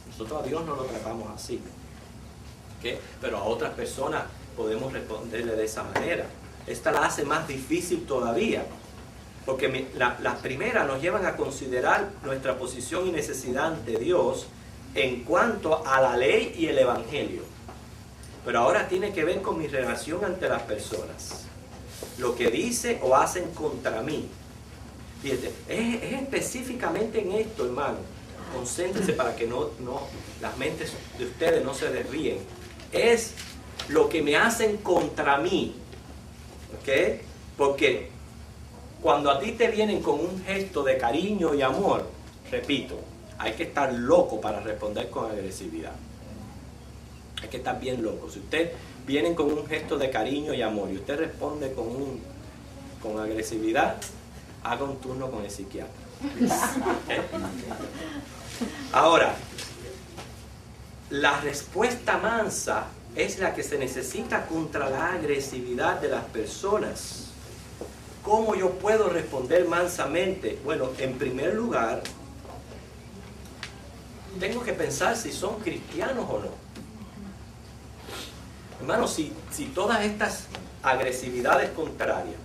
Nosotros a Dios no lo tratamos así. ¿Okay? Pero a otras personas podemos responderle de esa manera. Esta la hace más difícil todavía. Porque las primeras nos llevan a considerar nuestra posición y necesidad ante Dios en cuanto a la ley y el evangelio. Pero ahora tiene que ver con mi relación ante las personas. Lo que dice o hacen contra mí. Fíjate, es específicamente en esto, hermano. Concéntrense para que las mentes de ustedes no se desvíen. Es lo que me hacen contra mí. ¿Ok? Porque cuando a ti te vienen con un gesto de cariño y amor, repito, hay que estar loco para responder con agresividad. Hay que estar bien loco. Si usted viene con un gesto de cariño y amor y usted responde con agresividad, haga un turno con el psiquiatra. ¿Okay? Ahora, la respuesta mansa es la que se necesita contra la agresividad de las personas. ¿Cómo yo puedo responder mansamente? Bueno, en primer lugar, tengo que pensar si son cristianos o no. Hermano, si todas estas agresividades contrarias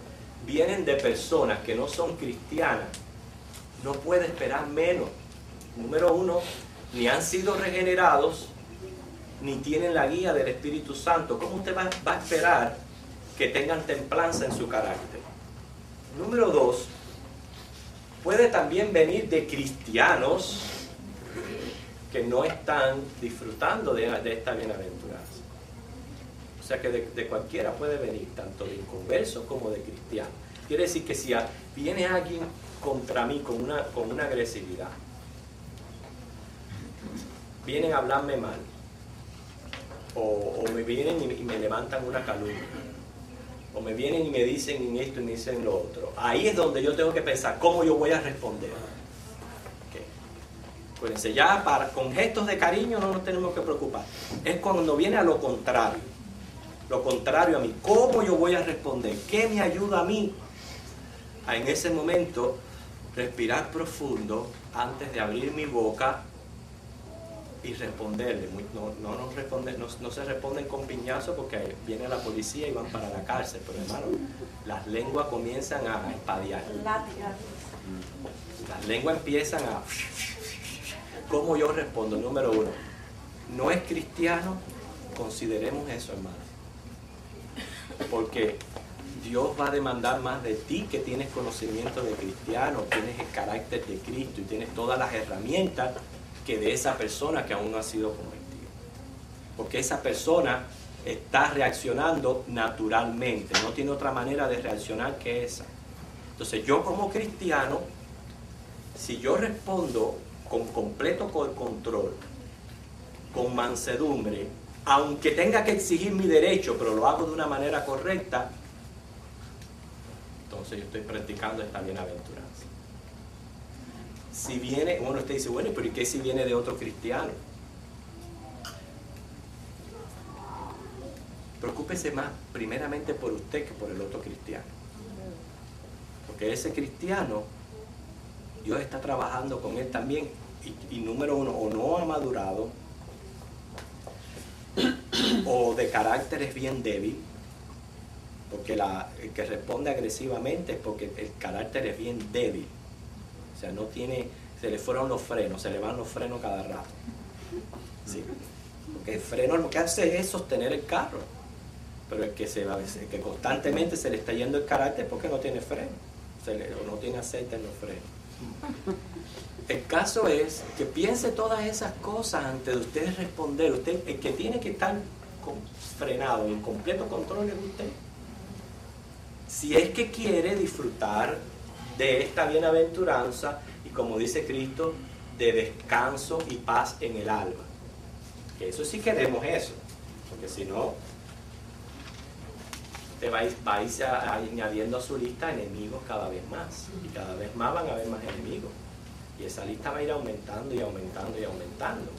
vienen de personas que no son cristianas, no puede esperar menos. Número uno, ni han sido regenerados, ni tienen la guía del Espíritu Santo. ¿Cómo usted va a esperar que tengan templanza en su carácter? Número dos, puede también venir de cristianos que no están disfrutando de esta bienaventuranza. O sea que de cualquiera puede venir, tanto de inconverso como de cristiano. Quiere decir que si viene alguien contra mí con una agresividad, vienen a hablarme mal, o me vienen y me levantan una calumnia, o me vienen y me dicen esto y me dicen lo otro, ahí es donde yo tengo que pensar cómo yo voy a responder. Okay. Acuérdense, ya con gestos de cariño no nos tenemos que preocupar. Es cuando viene a lo contrario a mí, cómo yo voy a responder, qué me ayuda a mí a en ese momento respirar profundo antes de abrir mi boca y responderle. No se responden con piñazo porque viene la policía y van para la cárcel, pero hermano, las lenguas comienzan a espadear. Las lenguas empiezan a... ¿Cómo yo respondo? Número uno, no es cristiano, consideremos eso, hermano. Porque Dios va a demandar más de ti, que tienes conocimiento de cristiano, tienes el carácter de Cristo y tienes todas las herramientas, que de esa persona que aún no ha sido convertida. Porque esa persona está reaccionando naturalmente, no tiene otra manera de reaccionar que esa. Entonces yo como cristiano, si yo respondo con completo control, con mansedumbre, aunque tenga que exigir mi derecho, pero lo hago de una manera correcta, entonces yo estoy practicando esta bienaventuranza. Si viene, usted dice, bueno, pero ¿y qué si viene de otro cristiano? Preocúpese más primeramente por usted que por el otro cristiano. Porque ese cristiano, Dios está trabajando con él también, y número uno, o no ha madurado, o de carácter es bien débil, porque el que responde agresivamente es porque el carácter es bien débil. O sea, no tiene, se le fueron los frenos, se le van los frenos cada rato. Sí. Porque el freno lo que hace es sostener el carro. Pero el que constantemente se le está yendo el carácter porque no tiene freno. O no tiene aceite en los frenos. El caso es que piense todas esas cosas antes de usted responder. Usted, el que tiene que estar frenado y en completo control es usted. Si es que quiere disfrutar de esta bienaventuranza y, como dice Cristo, de descanso y paz en el alma. Que eso sí queremos eso, porque si no, te vais añadiendo a su lista enemigos cada vez más. Y cada vez más van a haber más enemigos. Y esa lista va a ir aumentando y aumentando y aumentando.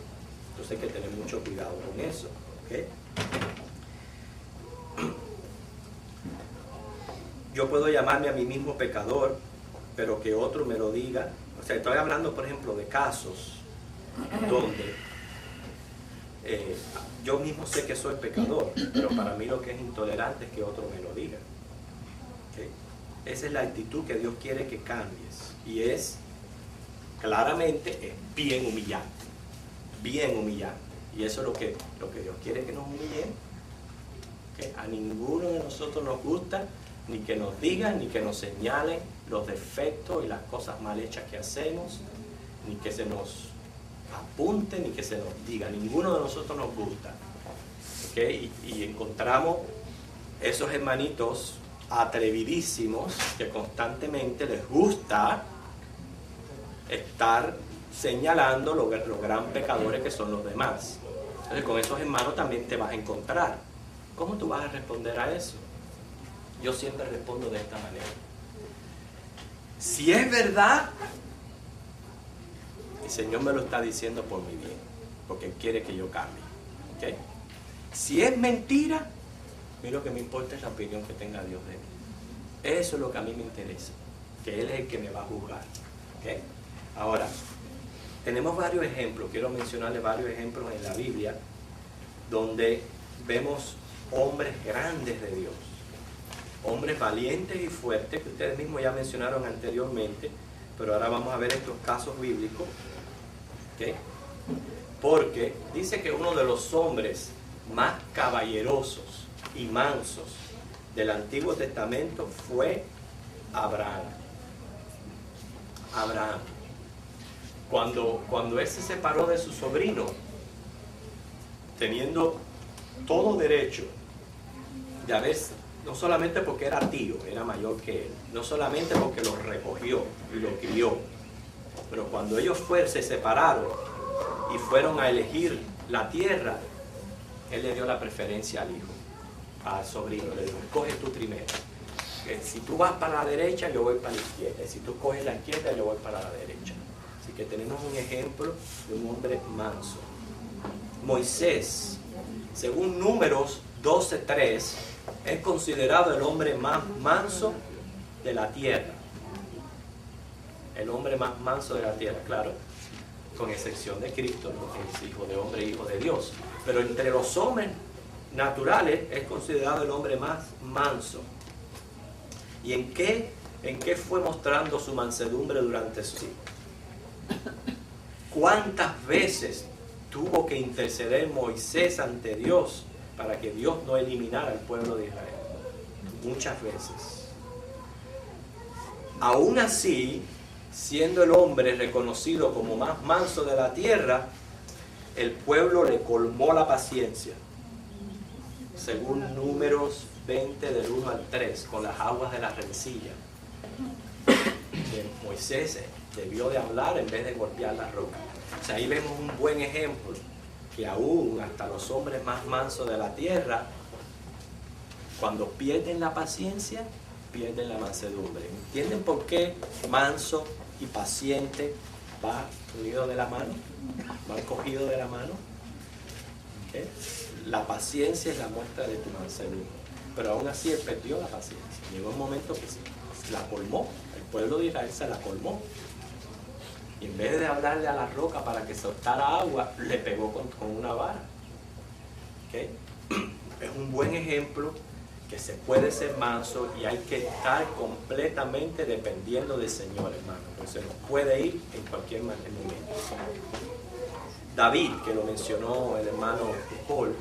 Entonces hay que tener mucho cuidado con eso. ¿Okay? Yo puedo llamarme a mí mismo pecador, pero que otro me lo diga. O sea, estoy hablando, por ejemplo, de casos donde yo mismo sé que soy pecador, pero para mí lo que es intolerante es que otro me lo diga. ¿Okay? Esa es la actitud que Dios quiere que cambies. Y es, claramente, es bien humillante. Bien humillante. Y eso es lo que Dios quiere que nos humillemos. ¿Okay? A ninguno de nosotros nos gusta ni que nos digan, ni que nos señalen los defectos y las cosas mal hechas que hacemos, ni que se nos apunte, ni que se nos diga. Ninguno de nosotros nos gusta. ¿Okay? Y encontramos esos hermanitos atrevidísimos que constantemente les gusta estar señalando los gran pecadores que son los demás. Entonces con esos hermanos también te vas a encontrar. ¿Cómo tú vas a responder a eso? Yo siempre respondo de esta manera. Si es verdad, el Señor me lo está diciendo por mi bien, porque Él quiere que yo cambie. ¿Okay? Si es mentira, a mí lo que me importa es la opinión que tenga Dios de mí. Eso es lo que a mí me interesa, que Él es el que me va a juzgar. ¿Okay? Ahora, tenemos varios ejemplos, quiero mencionarles varios ejemplos en la Biblia, donde vemos hombres grandes de Dios, hombres valientes y fuertes, que ustedes mismos ya mencionaron anteriormente, pero ahora vamos a ver estos casos bíblicos. ¿Okay? Porque dice que uno de los hombres más caballerosos y mansos del Antiguo Testamento fue Abraham. Abraham. Cuando él se separó de su sobrino, teniendo todo derecho de haber, no solamente porque era tío, era mayor que él, no solamente porque lo recogió y lo crió, pero cuando ellos se separaron y fueron a elegir la tierra, él le dio la preferencia al hijo, al sobrino, le dijo, escoge tú primero. Si tú vas para la derecha, yo voy para la izquierda. Si tú coges la izquierda, yo voy para la derecha. Así que tenemos un ejemplo de un hombre manso. Moisés, según Números 12:3, es considerado el hombre más manso de la tierra. El hombre más manso de la tierra, claro, con excepción de Cristo, ¿no? Es hijo de hombre, hijo de Dios. Pero entre los hombres naturales es considerado el hombre más manso. ¿Y en qué fue mostrando su mansedumbre durante su vida? ¿Cuántas veces tuvo que interceder Moisés ante Dios para que Dios no eliminara al pueblo de Israel? Muchas veces. Aún así, siendo el hombre reconocido como más manso de la tierra, el pueblo le colmó la paciencia. Según Números 20 del 1 al 3, con las aguas de la rencilla. Moisés debió de hablar en vez de golpear la roca. O sea, ahí vemos un buen ejemplo, que aún hasta los hombres más mansos de la tierra, cuando pierden la paciencia, pierden la mansedumbre. ¿Entienden por qué manso y paciente va unido de la mano? Van cogidos de la mano. ¿Okay? La paciencia es la muestra de tu mansedumbre. Pero aún así él perdió la paciencia. Llegó un momento que se la colmó. El pueblo de Israel se la colmó. Y en vez de hablarle a la roca para que soltara agua, le pegó con una vara. ¿Okay? Es un buen ejemplo que se puede ser manso y hay que estar completamente dependiendo del Señor, hermano. Porque se nos puede ir en cualquier momento. David, que lo mencionó el hermano Paul,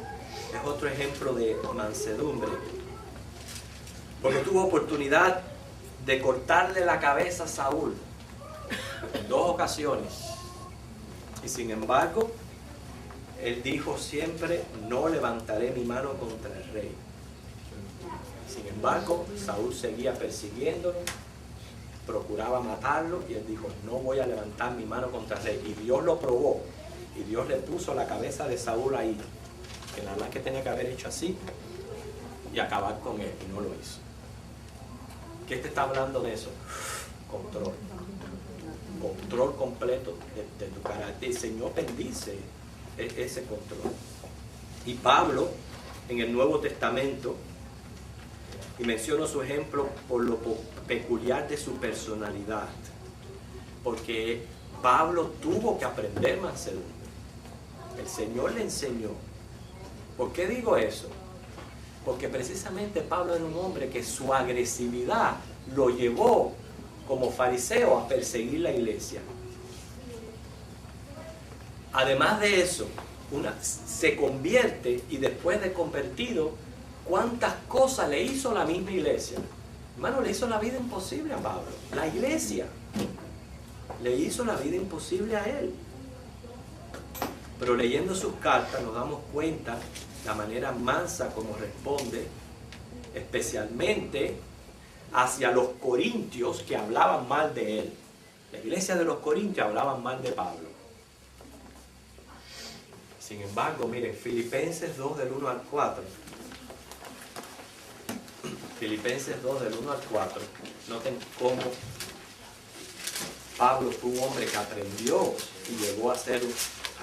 es otro ejemplo de mansedumbre. Porque tuvo oportunidad de cortarle la cabeza a Saúl en 2 ocasiones. Y sin embargo, él dijo siempre, no levantaré mi mano contra el rey. Sin embargo, Saúl seguía persiguiéndolo, procuraba matarlo y él dijo, no voy a levantar mi mano contra el rey. Y Dios lo probó. Y Dios le puso la cabeza de Saúl ahí, que nada más que tenía que haber hecho así y acabar con él, y no lo hizo. ¿Qué te está hablando de eso? Control. Control completo de tu carácter. El Señor bendice ese control. Y Pablo, en el Nuevo Testamento, y menciono su ejemplo por lo peculiar de su personalidad, porque Pablo tuvo que aprender mansedumbre. El Señor le enseñó. ¿Por qué digo eso? Porque precisamente Pablo era un hombre que su agresividad lo llevó como fariseo a perseguir la iglesia. Además de eso, se convierte, y después de convertido, ¿cuántas cosas le hizo la misma iglesia? Hermano, le hizo la vida imposible a Pablo. La iglesia le hizo la vida imposible a él. Pero leyendo sus cartas nos damos cuenta la manera mansa como responde, especialmente hacia los corintios que hablaban mal de él. La iglesia de los corintios hablaban mal de Pablo. Sin embargo, miren, Filipenses 2 del 1 al 4. Filipenses 2 del 1 al 4. Noten cómo Pablo fue un hombre que aprendió y llegó a ser,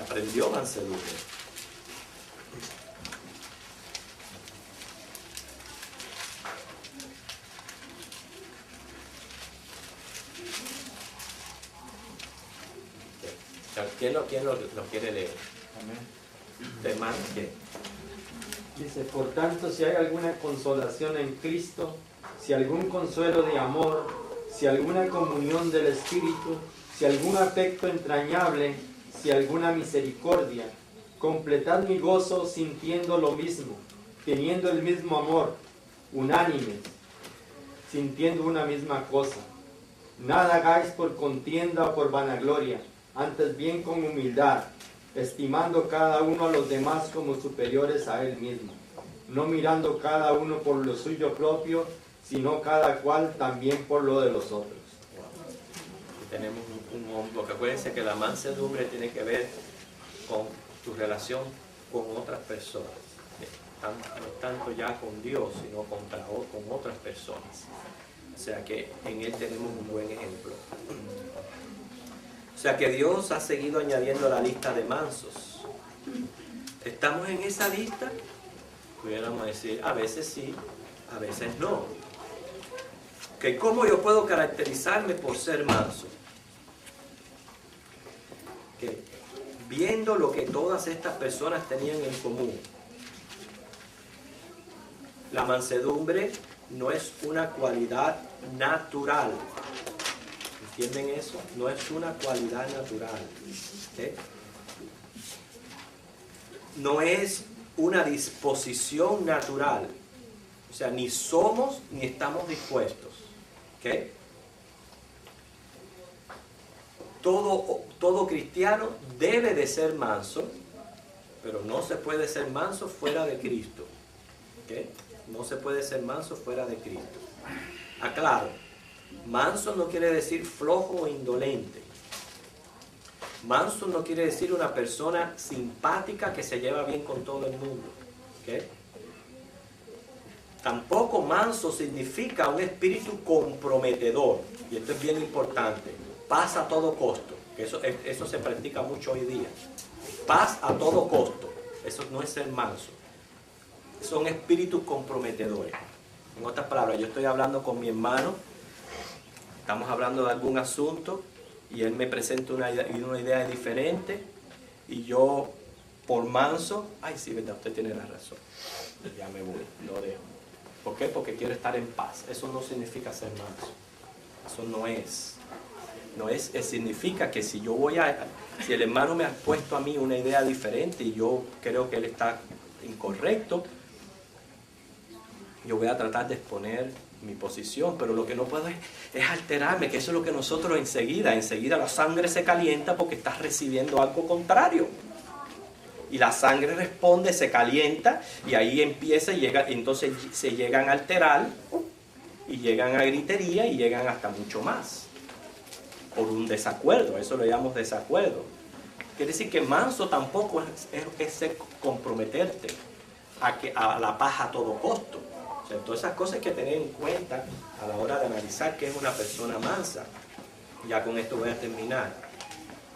aprendió mansedumbre. ¿Quién lo quiere leer? Amén. ¿De más qué? Dice, por tanto, si hay alguna consolación en Cristo, si algún consuelo de amor, si alguna comunión del Espíritu, si algún afecto entrañable, si alguna misericordia, completad mi gozo sintiendo lo mismo, teniendo el mismo amor, unánimes, sintiendo una misma cosa. Nada hagáis por contienda o por vanagloria, antes bien con humildad, estimando cada uno a los demás como superiores a él mismo, no mirando cada uno por lo suyo propio, sino cada cual también por lo de los otros. Wow. Tenemos un hombre, porque acuérdense que la mansedumbre tiene que ver con tu relación con otras personas, no tanto ya con Dios, sino con otras personas. O sea que en él tenemos un buen ejemplo. O sea que Dios ha seguido añadiendo la lista de mansos. ¿Estamos en esa lista? Pudiéramos decir, a veces sí, a veces no. ¿Que ¿Cómo yo puedo caracterizarme por ser manso? Que viendo lo que todas estas personas tenían en común, la mansedumbre no es una cualidad natural. ¿Entienden eso? No es una cualidad natural. ¿Eh? No es una disposición natural. O sea, ni somos ni estamos dispuestos. ¿Okay? Todo cristiano debe de ser manso, pero no se puede ser manso fuera de Cristo. ¿Okay? No se puede ser manso fuera de Cristo. Aclaro. Manso no quiere decir flojo o indolente. Manso no quiere decir una persona simpática que se lleva bien con todo el mundo. ¿Okay? Tampoco manso significa un espíritu comprometedor. Y esto es bien importante. Paz a todo costo. Eso se practica mucho hoy día. Paz a todo costo. Eso no es ser manso. Son espíritus comprometedores. En otras palabras, yo estoy hablando con mi hermano. Estamos hablando de algún asunto y él me presenta una idea diferente y yo, por manso, ay sí, verdad, usted tiene la razón, ya me voy, lo dejo. ¿Por qué? Porque quiero estar en paz. Eso no significa ser manso. Eso no es. Significa que si el hermano me ha puesto a mí una idea diferente y yo creo que él está incorrecto, yo voy a tratar de exponer mi posición, pero lo que no puedo es alterarme, que eso es lo que nosotros enseguida la sangre se calienta porque estás recibiendo algo contrario. Y la sangre responde, se calienta y ahí empieza y entonces se llegan a alterar y llegan a gritería y llegan hasta mucho más por un desacuerdo. Eso lo llamamos desacuerdo. Quiere decir que manso tampoco es comprometerte a la paz a todo costo. O sea, todas esas cosas hay que tener en cuenta a la hora de analizar qué es una persona mansa. Ya con esto voy a terminar.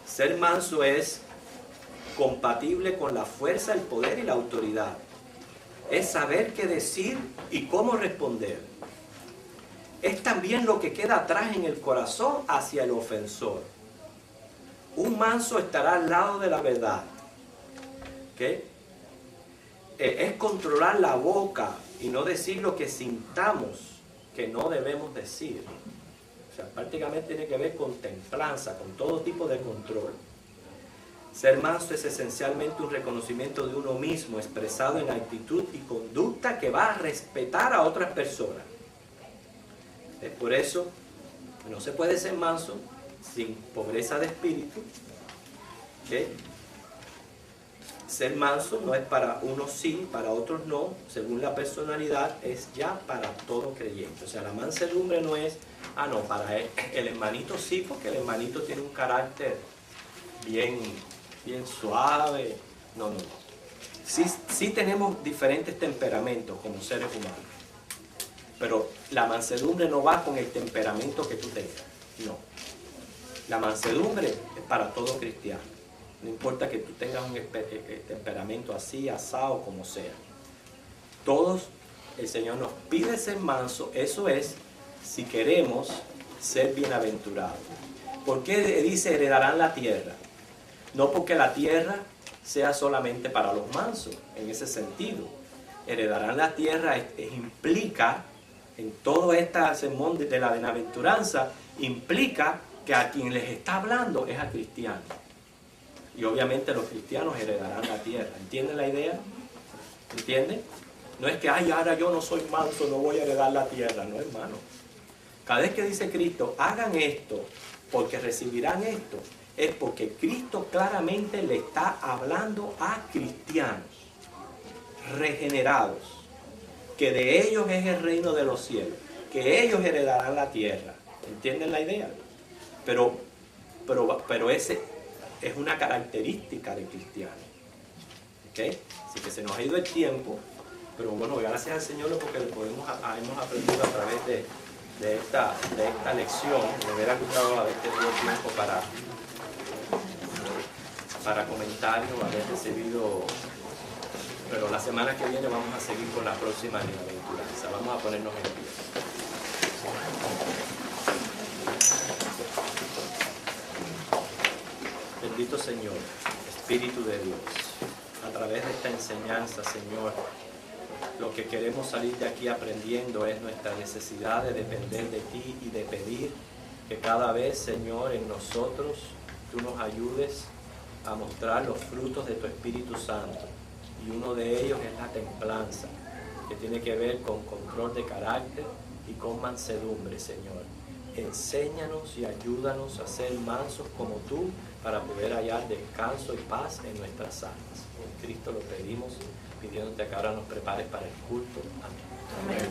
Ser manso es compatible con la fuerza, el poder y la autoridad. Es saber qué decir y cómo responder. Es también lo que queda atrás en el corazón hacia el ofensor. Un manso estará al lado de la verdad. ¿Okay? Es controlar la boca y no decir lo que sintamos que no debemos decir. O sea, prácticamente tiene que ver con templanza, con todo tipo de control. Ser manso es esencialmente un reconocimiento de uno mismo expresado en actitud y conducta que va a respetar a otras personas. Es por eso no se puede ser manso sin pobreza de espíritu. ¿Okay? Ser manso no es para unos sí, para otros no, según la personalidad, es ya para todo creyente. O sea, la mansedumbre no es, no, para el hermanito sí, porque el hermanito tiene un carácter bien suave. No. Sí tenemos diferentes temperamentos como seres humanos, pero la mansedumbre no va con el temperamento que tú tengas, no. La mansedumbre es para todo cristiano. No importa que tú tengas un temperamento así, asado, como sea. Todos, el Señor nos pide ser manso. Eso es, si queremos ser bienaventurados. ¿Por qué dice heredarán la tierra? No porque la tierra sea solamente para los mansos, en ese sentido. Heredarán la tierra implica, en todo este sermón de la bienaventuranza, implica que a quien les está hablando es a cristianos. Y obviamente los cristianos heredarán la tierra. ¿Entienden la idea? ¿Entienden? No es que, ahora yo no soy manso, no voy a heredar la tierra. No, hermano. Cada vez que dice Cristo, hagan esto, porque recibirán esto, es porque Cristo claramente le está hablando a cristianos regenerados, que de ellos es el reino de los cielos, que ellos heredarán la tierra. ¿Entienden la idea? Pero ese es una característica de cristiano. ¿Okay? Así que se nos ha ido el tiempo, pero bueno, gracias al Señor porque hemos aprendido a través de esta lección. Me hubiera gustado haber tenido tiempo para comentarios, haber recibido, pero la semana que viene vamos a seguir con la próxima bienaventuranza. Vamos a ponernos en pie. Bendito Señor, Espíritu de Dios, a través de esta enseñanza, Señor, lo que queremos salir de aquí aprendiendo es nuestra necesidad de depender de ti y de pedir que cada vez, Señor, en nosotros tú nos ayudes a mostrar los frutos de tu Espíritu Santo. Y uno de ellos es la templanza, que tiene que ver con control de carácter y con mansedumbre, Señor. Enséñanos y ayúdanos a ser mansos como tú para poder hallar descanso y paz en nuestras almas. En Cristo lo pedimos, pidiéndote que ahora nos prepares para el culto. Amén.